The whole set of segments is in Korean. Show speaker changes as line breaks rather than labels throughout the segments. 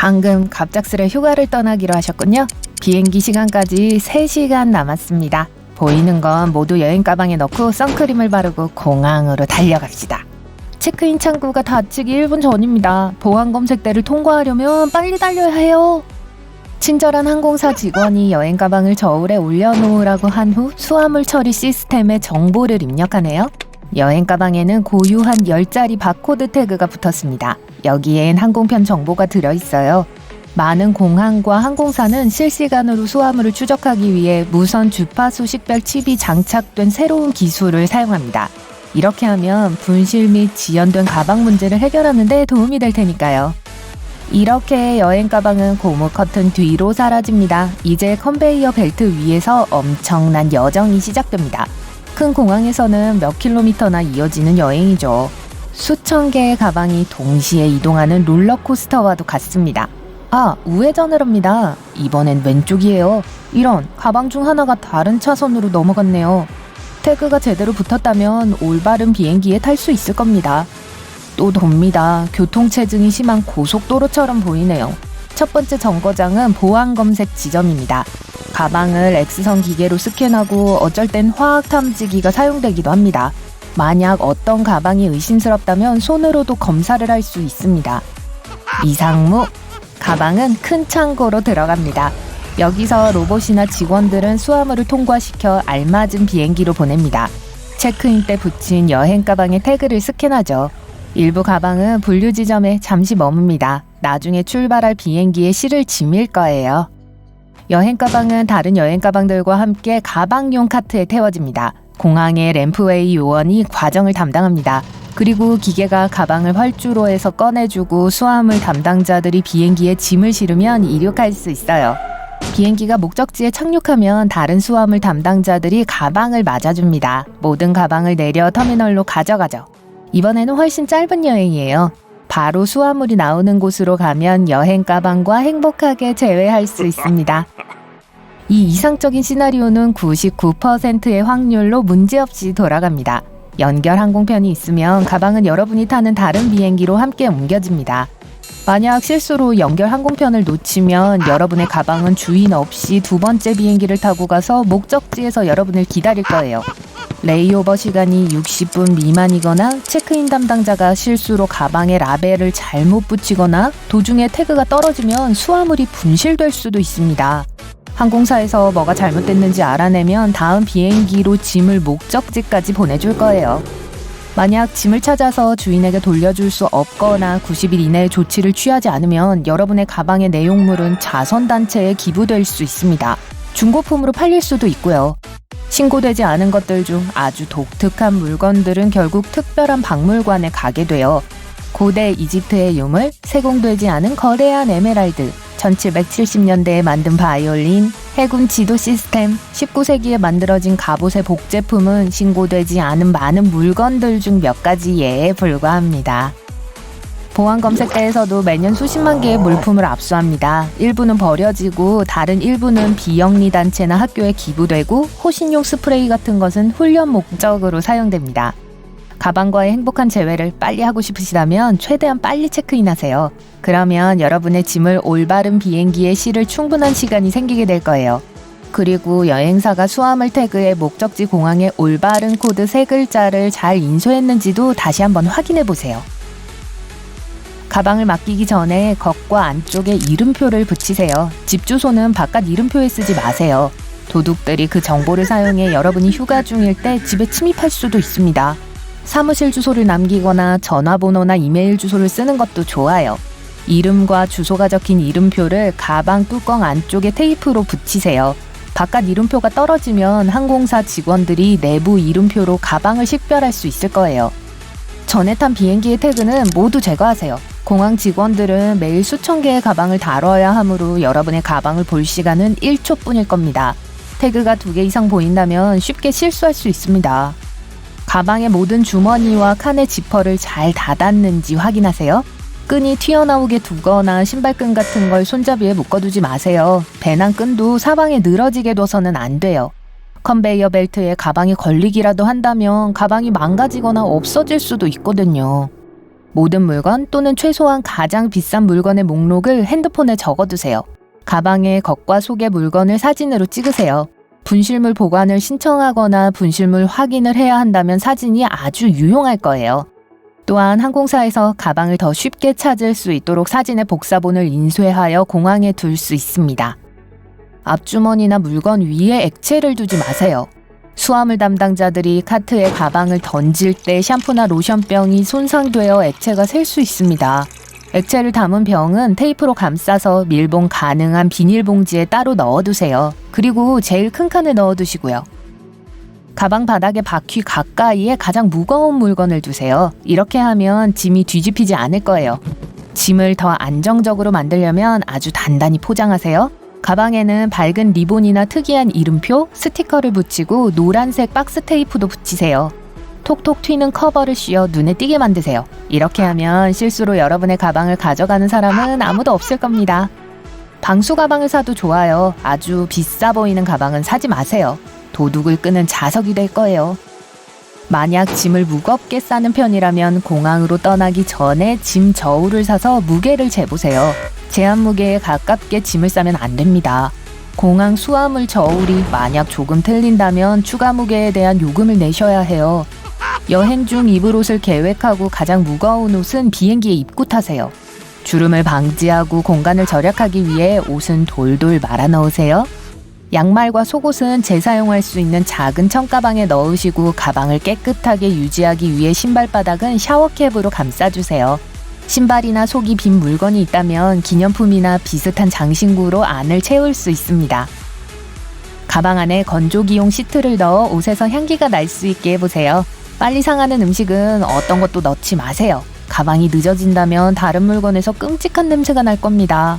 방금 갑작스레 휴가를 떠나기로 하셨군요. 비행기 시간까지 3시간 남았습니다. 보이는 건 모두 여행 가방에 넣고 선크림을 바르고 공항으로 달려갑시다. 체크인 창구가 닫히기 1분 전입니다. 보안 검색대를 통과하려면 빨리 달려야 해요. 친절한 항공사 직원이 여행 가방을 저울에 올려놓으라고 한 후 수화물 처리 시스템에 정보를 입력하네요. 여행 가방에는 고유한 10자리 바코드 태그가 붙었습니다. 여기엔 항공편 정보가 들어있어요. 많은 공항과 항공사는 실시간으로 수화물을 추적하기 위해 무선 주파수 식별 칩이 장착된 새로운 기술을 사용합니다. 이렇게 하면 분실 및 지연된 가방 문제를 해결하는 데 도움이 될 테니까요. 이렇게 여행 가방은 고무 커튼 뒤로 사라집니다. 이제 컨베이어 벨트 위에서 엄청난 여정이 시작됩니다. 큰 공항에서는 몇 킬로미터나 이어지는 여행이죠. 수천 개의 가방이 동시에 이동하는 롤러코스터와도 같습니다. 아, 우회전을 합니다. 이번엔 왼쪽이에요. 이런, 가방 중 하나가 다른 차선으로 넘어갔네요. 태그가 제대로 붙었다면 올바른 비행기에 탈 수 있을 겁니다. 또 돕니다. 교통체증이 심한 고속도로처럼 보이네요. 첫 번째 정거장은 보안검색 지점입니다. 가방을 X선 기계로 스캔하고 어쩔 땐 화학 탐지기가 사용되기도 합니다. 만약 어떤 가방이 의심스럽다면 손으로도 검사를 할 수 있습니다. 이상무, 가방은 큰 창고로 들어갑니다. 여기서 로봇이나 직원들은 수화물을 통과시켜 알맞은 비행기로 보냅니다. 체크인 때 붙인 여행 가방의 태그를 스캔하죠. 일부 가방은 분류 지점에 잠시 머뭅니다. 나중에 출발할 비행기에 실을 짐일 거예요. 여행 가방은 다른 여행 가방들과 함께 가방용 카트에 태워집니다. 공항의 램프웨이 요원이 과정을 담당합니다. 그리고 기계가 가방을 활주로 해서 꺼내주고 수화물 담당자들이 비행기에 짐을 실으면 이륙할 수 있어요. 비행기가 목적지에 착륙하면 다른 수화물 담당자들이 가방을 맞아줍니다. 모든 가방을 내려 터미널로 가져가죠. 이번에는 훨씬 짧은 여행이에요. 바로 수화물이 나오는 곳으로 가면 여행 가방과 행복하게 재회할 수 있습니다. 이 이상적인 시나리오는 99%의 확률로 문제없이 돌아갑니다. 연결 항공편이 있으면 가방은 여러분이 타는 다른 비행기로 함께 옮겨집니다. 만약 실수로 연결 항공편을 놓치면 여러분의 가방은 주인 없이 두 번째 비행기를 타고 가서 목적지에서 여러분을 기다릴 거예요. 레이오버 시간이 60분 미만이거나 체크인 담당자가 실수로 가방에 라벨을 잘못 붙이거나 도중에 태그가 떨어지면 수화물이 분실될 수도 있습니다. 항공사에서 뭐가 잘못됐는지 알아내면 다음 비행기로 짐을 목적지까지 보내줄 거예요. 만약 짐을 찾아서 주인에게 돌려줄 수 없거나 90일 이내에 조치를 취하지 않으면 여러분의 가방의 내용물은 자선단체에 기부될 수 있습니다. 중고품으로 팔릴 수도 있고요. 신고되지 않은 것들 중 아주 독특한 물건들은 결국 특별한 박물관에 가게 돼요. 고대 이집트의 유물, 세공되지 않은 거대한 에메랄드, 1770년대에 만든 바이올린, 해군 지도 시스템, 19세기에 만들어진 갑옷의 복제품은 신고되지 않은 많은 물건들 중 몇 가지 예에 불과합니다. 보안검색대에서도 매년 수십만 개의 물품을 압수합니다. 일부는 버려지고 다른 일부는 비영리 단체나 학교에 기부되고 호신용 스프레이 같은 것은 훈련 목적으로 사용됩니다. 가방과의 행복한 재회를 빨리 하고 싶으시다면 최대한 빨리 체크인하세요. 그러면 여러분의 짐을 올바른 비행기에 실을 충분한 시간이 생기게 될 거예요. 그리고 여행사가 수화물 태그에 목적지 공항의 올바른 코드 3글자를 잘 인쇄했는지도 다시 한번 확인해 보세요. 가방을 맡기기 전에 겉과 안쪽에 이름표를 붙이세요. 집 주소는 바깥 이름표에 쓰지 마세요. 도둑들이 그 정보를 사용해 여러분이 휴가 중일 때 집에 침입할 수도 있습니다. 사무실 주소를 남기거나 전화번호나 이메일 주소를 쓰는 것도 좋아요. 이름과 주소가 적힌 이름표를 가방 뚜껑 안쪽에 테이프로 붙이세요. 바깥 이름표가 떨어지면 항공사 직원들이 내부 이름표로 가방을 식별할 수 있을 거예요. 전에 탄 비행기의 태그는 모두 제거하세요. 공항 직원들은 매일 수천 개의 가방을 다뤄야 하므로 여러분의 가방을 볼 시간은 1초뿐일 겁니다. 태그가 2개 이상 보인다면 쉽게 실수할 수 있습니다. 가방의 모든 주머니와 칸의 지퍼를 잘 닫았는지 확인하세요. 끈이 튀어나오게 두거나 신발끈 같은 걸 손잡이에 묶어두지 마세요. 배낭끈도 사방에 늘어지게 둬서는 안 돼요. 컨베이어 벨트에 가방이 걸리기라도 한다면 가방이 망가지거나 없어질 수도 있거든요. 모든 물건 또는 최소한 가장 비싼 물건의 목록을 핸드폰에 적어두세요. 가방의 겉과 속의 물건을 사진으로 찍으세요. 분실물 보관을 신청하거나 분실물 확인을 해야 한다면 사진이 아주 유용할 거예요. 또한 항공사에서 가방을 더 쉽게 찾을 수 있도록 사진의 복사본을 인쇄하여 공항에 둘 수 있습니다. 앞주머니나 물건 위에 액체를 두지 마세요. 수화물 담당자들이 카트에 가방을 던질 때 샴푸나 로션병이 손상되어 액체가 셀 수 있습니다. 액체를 담은 병은 테이프로 감싸서 밀봉 가능한 비닐봉지에 따로 넣어두세요. 그리고 제일 큰 칸에 넣어두시고요. 가방 바닥의 바퀴 가까이에 가장 무거운 물건을 두세요. 이렇게 하면 짐이 뒤집히지 않을 거예요. 짐을 더 안정적으로 만들려면 아주 단단히 포장하세요. 가방에는 밝은 리본이나 특이한 이름표, 스티커를 붙이고 노란색 박스 테이프도 붙이세요. 톡톡 튀는 커버를 씌워 눈에 띄게 만드세요. 이렇게 하면 실수로 여러분의 가방을 가져가는 사람은 아무도 없을 겁니다. 방수 가방을 사도 좋아요. 아주 비싸 보이는 가방은 사지 마세요. 도둑을 끄는 자석이 될 거예요. 만약 짐을 무겁게 싸는 편이라면 공항으로 떠나기 전에 짐 저울을 사서 무게를 재보세요. 제한 무게에 가깝게 짐을 싸면 안 됩니다. 공항 수화물 저울이 만약 조금 틀린다면 추가 무게에 대한 요금을 내셔야 해요. 여행 중 입을 옷을 계획하고 가장 무거운 옷은 비행기에 입고 타세요. 주름을 방지하고 공간을 절약하기 위해 옷은 돌돌 말아 넣으세요. 양말과 속옷은 재사용할 수 있는 작은 청가방에 넣으시고 가방을 깨끗하게 유지하기 위해 신발바닥은 샤워캡으로 감싸주세요. 신발이나 속이 빈 물건이 있다면 기념품이나 비슷한 장신구로 안을 채울 수 있습니다. 가방 안에 건조기용 시트를 넣어 옷에서 향기가 날 수 있게 해보세요. 빨리 상하는 음식은 어떤 것도 넣지 마세요. 가방이 늦어진다면 다른 물건에서 끔찍한 냄새가 날 겁니다.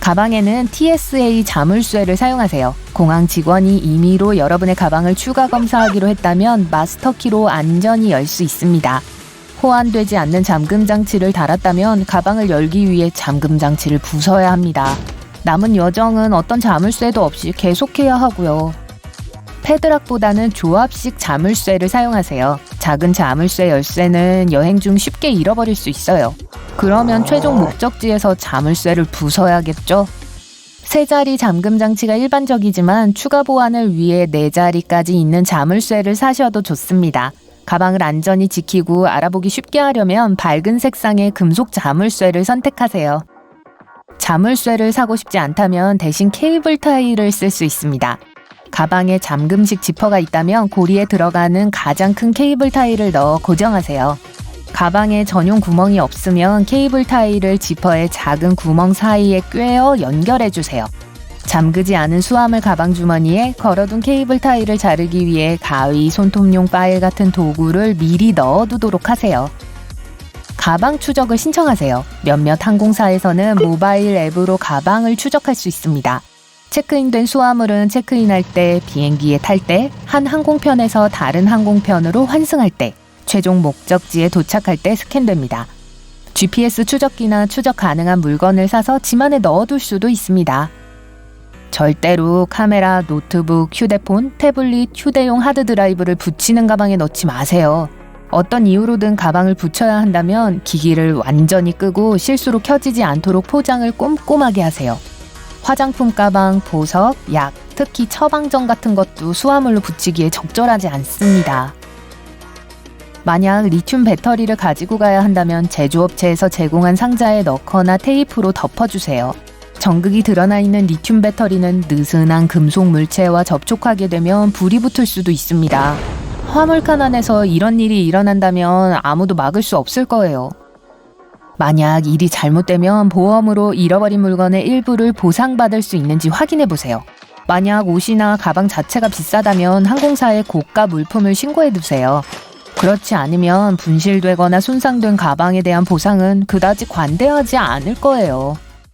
가방에는 TSA 자물쇠를 사용하세요. 공항 직원이 임의로 여러분의 가방을 추가 검사하기로 했다면 마스터키로 안전히 열 수 있습니다. 호환되지 않는 잠금 장치를 달았다면 가방을 열기 위해 잠금 장치를 부숴야 합니다. 남은 여정은 어떤 자물쇠도 없이 계속해야 하고요. 패드락보다는 조합식 자물쇠를 사용하세요. 작은 자물쇠 열쇠는 여행 중 쉽게 잃어버릴 수 있어요. 그러면 최종 목적지에서 자물쇠를 부숴야겠죠? 세 자리 잠금 장치가 일반적이지만 추가 보안을 위해 네 자리까지 있는 자물쇠를 사셔도 좋습니다. 가방을 안전히 지키고 알아보기 쉽게 하려면 밝은 색상의 금속 자물쇠를 선택하세요. 자물쇠를 사고 싶지 않다면 대신 케이블 타이를 쓸 수 있습니다. 가방에 잠금식 지퍼가 있다면 고리에 들어가는 가장 큰 케이블 타이를 넣어 고정하세요. 가방에 전용 구멍이 없으면 케이블 타이를 지퍼의 작은 구멍 사이에 꿰어 연결해주세요. 잠그지 않은 수화물 가방 주머니에 걸어둔 케이블 타이를 자르기 위해 가위, 손톱용 파일 같은 도구를 미리 넣어두도록 하세요. 가방 추적을 신청하세요. 몇몇 항공사에서는 모바일 앱으로 가방을 추적할 수 있습니다. 체크인된 수화물은 체크인할 때, 비행기에 탈 때, 한 항공편에서 다른 항공편으로 환승할 때, 최종 목적지에 도착할 때 스캔됩니다. GPS 추적기나 추적 가능한 물건을 사서 짐 안에 넣어둘 수도 있습니다. 절대로 카메라, 노트북, 휴대폰, 태블릿, 휴대용 하드드라이브를 붙이는 가방에 넣지 마세요. 어떤 이유로든 가방을 붙여야 한다면 기기를 완전히 끄고 실수로 켜지지 않도록 포장을 꼼꼼하게 하세요. 화장품 가방, 보석, 약, 특히 처방전 같은 것도 수화물로 붙이기에 적절하지 않습니다. 만약 리튬 배터리를 가지고 가야 한다면 제조업체에서 제공한 상자에 넣거나 테이프로 덮어주세요. 전극이 드러나 있는 리튬 배터리는 느슨한 금속 물체와 접촉하게 되면 불이 붙을 수도 있습니다. 화물칸 안에서 이런 일이 일어난다면 아무도 막을 수 없을 거예요. 만약 일이 잘못되면 보험으로 잃어버린 물건의 일부를 보상받을 수 있는지 확인해보세요. 만약 옷이나 가방 자체가 비싸다면 항공사에 고가 물품을 신고해두세요. 그렇지 않으면 분실되거나 손상된 가방에 대한 보상은 그다지 관대하지 않을 거예요.